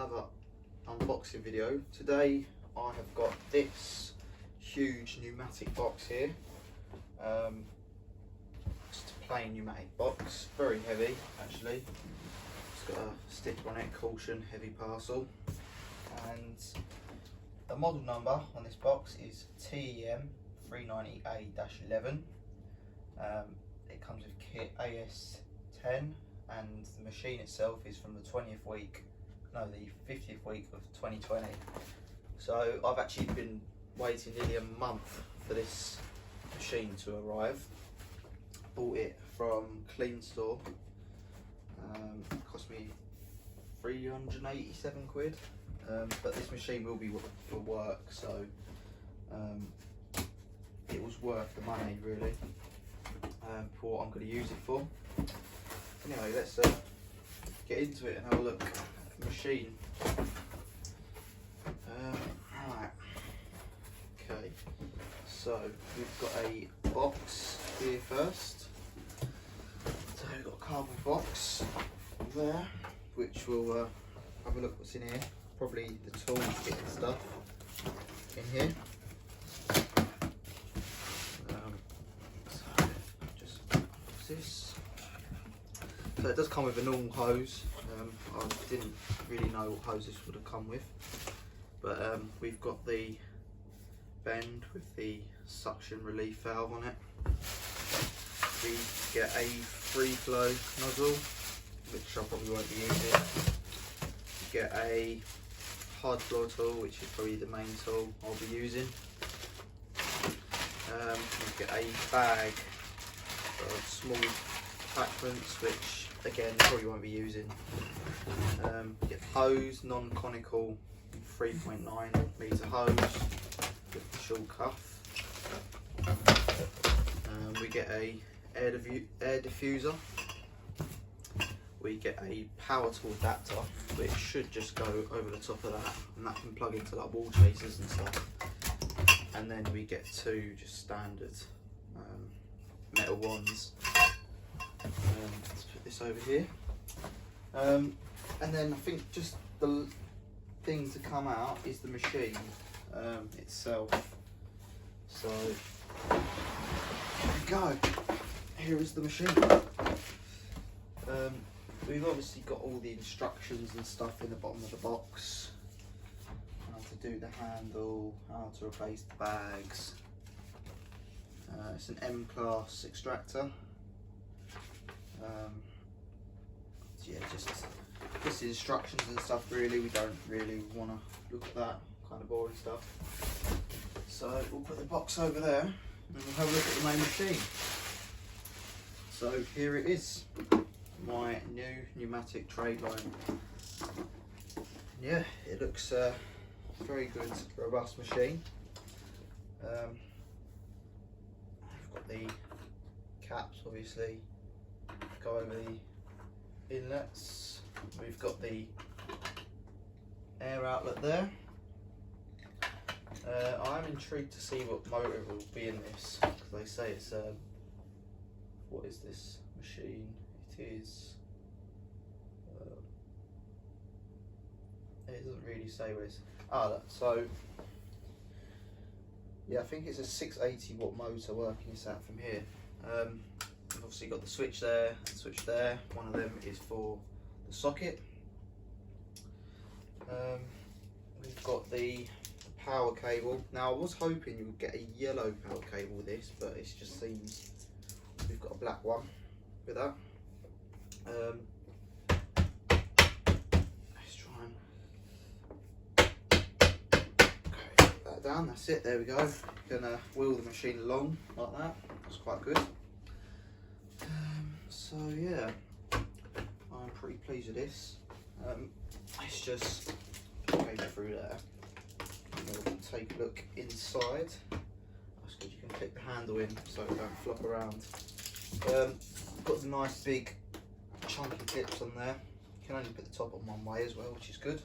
another unboxing video. Today I have got this huge pneumatic box here. Just a plain pneumatic box, very heavy actually. It's got a sticker on it, caution, heavy parcel. And the model number on this box is TEM390a-11. It comes with kit AS10, and the machine itself is from the 50th week of 2020. So I've actually been waiting nearly a month for this machine to arrive. Bought it from Clean Store. It cost me 387 quid. But this machine will be for work, so it was worth the money really, for what I'm going to use it for. Anyway, let's get into it and have a look at the machine. Right, okay, so we've got a box here first. So we've got a cardboard box there, which will have a look what's in here. Probably the tools, kit and stuff in here. So just what's this? So it does come with a normal hose. I didn't really know what hose this would have come with, but we've got the bend with the suction relief valve on it. We get a free flow nozzle, which I probably won't be using. Get a hard floor tool, which is probably the main tool I'll be using. We get a bag of small attachments, which again probably won't be using. Get hose, non-conical 3.9 metre hose with the short cuff. We get a air diffuser. We get a power tool adapter, which should just go over the top of that, and that can plug into like wall chasers and stuff. And then we get two just standard metal ones. Let's put this over here. And then I think just the thing to come out is the machine itself. So there we go. Here is the machine. We've obviously got all the instructions and stuff in the bottom of the box. How to do the handle, how to replace the bags. It's an M-class extractor. Yeah, just the instructions and stuff really. We don't really want to look at that kind of boring stuff. So we'll put the box over there and we'll have a look at the main machine. So here it is. My new pneumatic Tradeline. Yeah, it looks very good, robust machine. I've got the caps, obviously, go over the inlets. We've got the air outlet there. I'm intrigued to see what motor will be in this, because they say it's what is this machine? Is it doesn't really say where it's so yeah, I think it's a 680 watt motor working this out from here. We've obviously got the switch there, one of them is for the socket. We've got the power cable. Now I was hoping you would get a yellow power cable with this, but it just seems we've got a black one with that. Let's try and put that down. That's it. There we go. Gonna wheel the machine along like that. That's quite good. So yeah, I'm pretty pleased with this. Let's just go through there. We'll take a look inside. That's good. You can click the handle in so it don't flop around. Got the nice big chunky clips on there. You can only put the top on one way as well, which is good.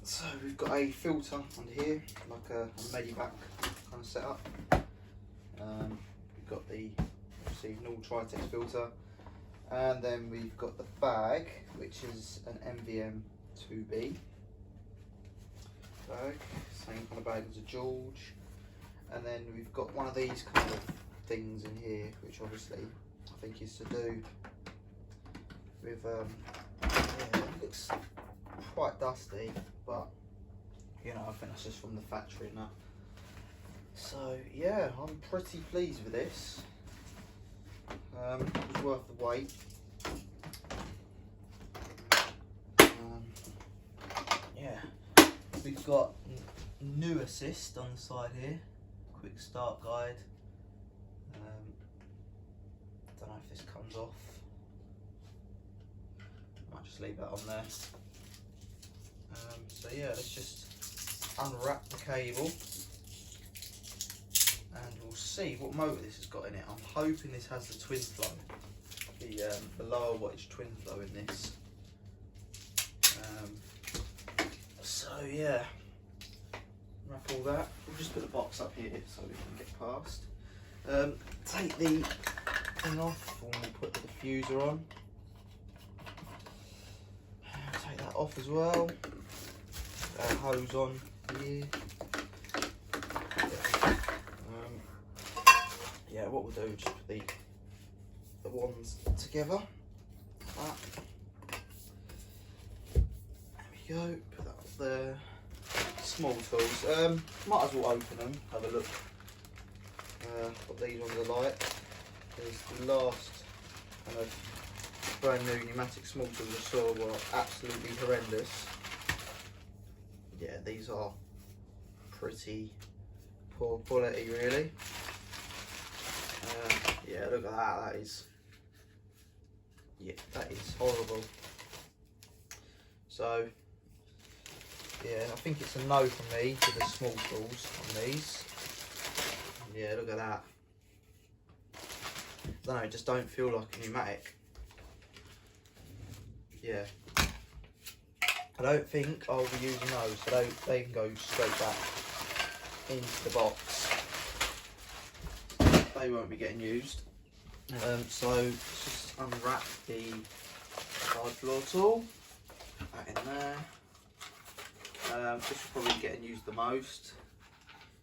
So we've got a filter under here, like a Medivac kind of setup. We've got the obviously normal Tritex filter. And then we've got the bag, which is an MVM2B bag, same kind of bag as a George. And then we've got one of these kind of things in here, which obviously I think is to do with, yeah, it looks quite dusty, but you know, I think that's just from the factory and that. So yeah, I'm pretty pleased with this. It's worth the wait. Yeah, we've got new assist on the side here, quick start guide. Don't know if this comes off. Might just leave that on there. So yeah, let's just unwrap the cable and we'll see what motor this has got in it. I'm hoping this has the twin flow, the lower wattage twin flow in this. So yeah, wrap all that. We'll just put the box up here so we can get past. Take the thing off and we'll put the diffuser on. Take that off as well. Hose on here. Yeah, what we'll do is just put the wands together. There we go. Put that up there. Small tools. Might as well open them. Have a look. What these ones are like. There's the last kind of brand new pneumatic small tools I saw were absolutely horrendous. Yeah, these are pretty poor quality, really. Yeah, look at that. That is, yeah, that is horrible. So, yeah, I think it's a no from me for the small tools on these. Yeah, look at that. I don't know, it just don't feel like a pneumatic. Yeah. I don't think I'll be using those, so they can go straight back into the box. They won't be getting used. So let's just unwrap the hard floor tool. Put that in there. This will probably be getting used the most.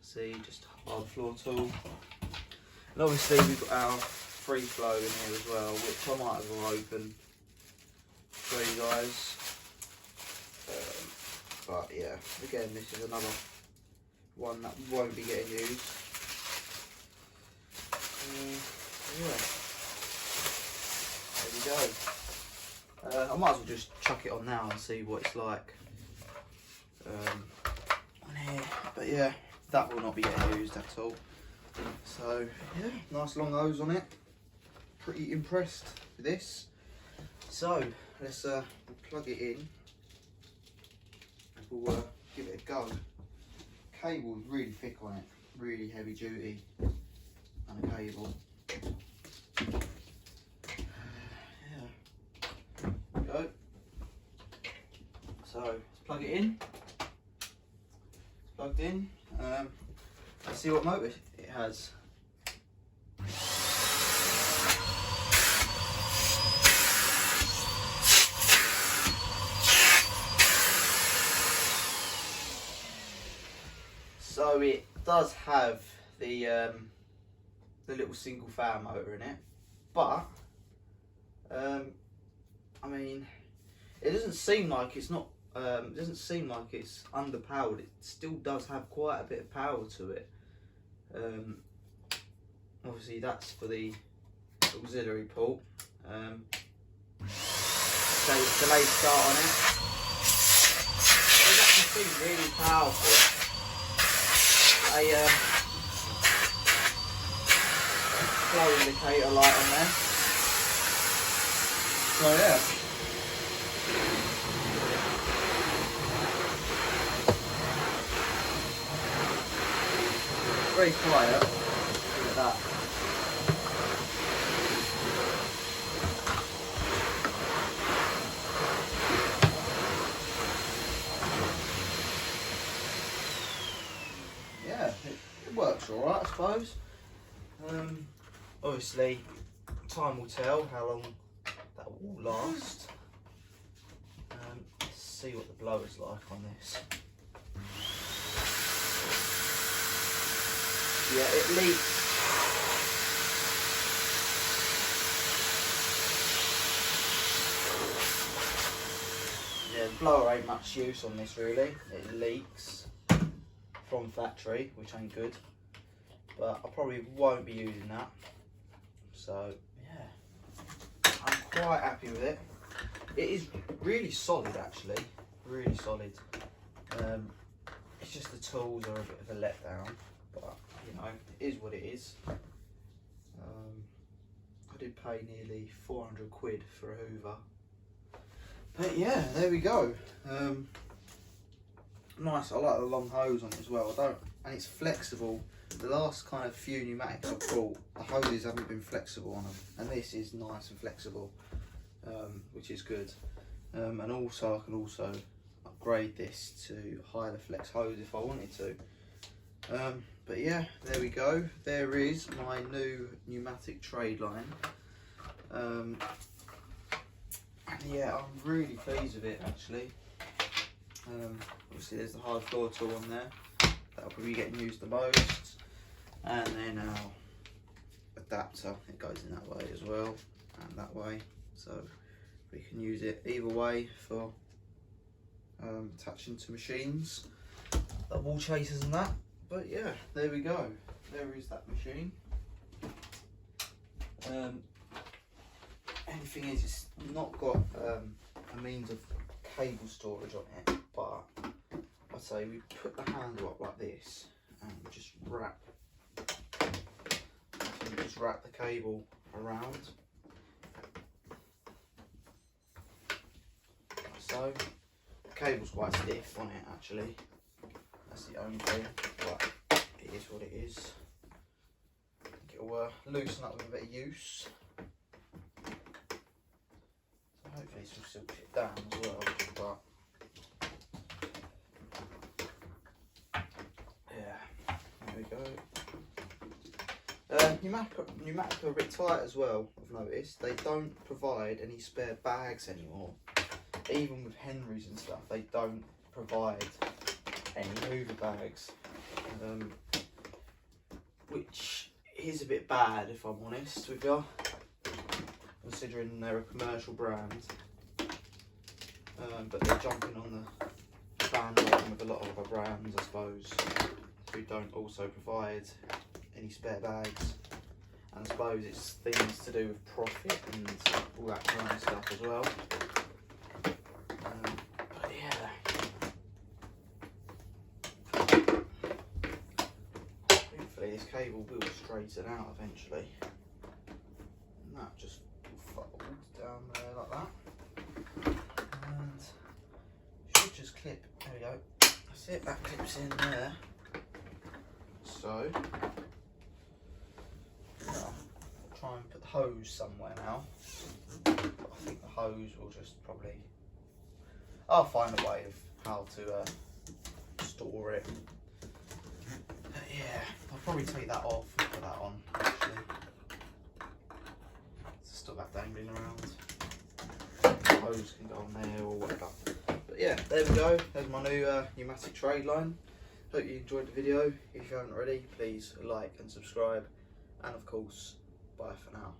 See, just a hard floor tool. And obviously we've got our free flow in here as well, which I might as well open for you guys. But yeah, again, this is another one that won't be getting used. Yeah, there we go. I might as well just chuck it on now and see what it's like on here. But yeah, that will not be getting used at all. So yeah, nice long hose on it. Pretty impressed with this. So let's plug it in. We'll give it a go. Cable is really thick on it, really heavy duty on a cable. Yeah, there we go. So let's plug it in. It's plugged in. Let's see what motor it has. So it does have the little single fan motor in it, but I mean, it doesn't seem like it's not. It doesn't seem like it's underpowered. It still does have quite a bit of power to it. Obviously, that's for the auxiliary port. Delay start on it. It's actually really powerful. A flow indicator light on there. So yeah. Very quiet. Look at that. Yeah, it works alright, I suppose. Obviously, time will tell how long that will last. Let's see what the blower's like on this. Yeah, it leaks. Yeah, the blower ain't much use on this really. It leaks from factory, which ain't good. But I probably won't be using that. So yeah, I'm quite happy with it. It is really solid actually, really solid. It's just the tools are a bit of a letdown, but you know, it is what it is. I did pay nearly 400 quid for a Hoover. But yeah, there we go. Nice, I like the long hose on it as well. And it's flexible. The last kind of few pneumatics I've bought, the hoses haven't been flexible on them, and this is nice and flexible, which is good. And also I can also upgrade this to higher flex hose if I wanted to. But yeah, there we go. There is my new pneumatic Tradeline. And yeah, I'm really pleased with it actually. Obviously there's the hard floor tool on there. That'll probably be getting used the most. And then our adapter, it goes in that way as well, and that way. So we can use it either way for attaching to machines, the wall chasers and that. But yeah, there we go. There is that machine. Only thing is, it's not got a means of cable storage on it, but I'd say we put the handle up like this and just wrap the cable around. So the cable's quite stiff on it actually. That's the only thing, but it is what it is. I think it'll loosen up with a bit of use. So hopefully this will silk it down as well. But yeah, there we go. Pneumatic are a bit tight as well, I've noticed. They don't provide any spare bags anymore. Even with Henrys and stuff, they don't provide any Hoover bags. Which is a bit bad if I'm honest with you, considering they're a commercial brand. But they're jumping on the bandwagon with a lot of other brands, I suppose, who don't also provide any spare bags. And I suppose it's things to do with profit and all that kind of stuff as well. But yeah, hopefully this cable will straighten out eventually. And that just folds down there like that. And should just clip, there we go. That's it, that clips in there. So try and put the hose somewhere now. But I think the hose will just probably, I'll find a way of how to store it. But yeah, I'll probably take that off and put that on actually. Stop that dangling around. The hose can go on there or whatever. But yeah, there we go. There's my new pneumatic Tradeline. Hope you enjoyed the video. If you haven't already, please like and subscribe. And of course, bye for now.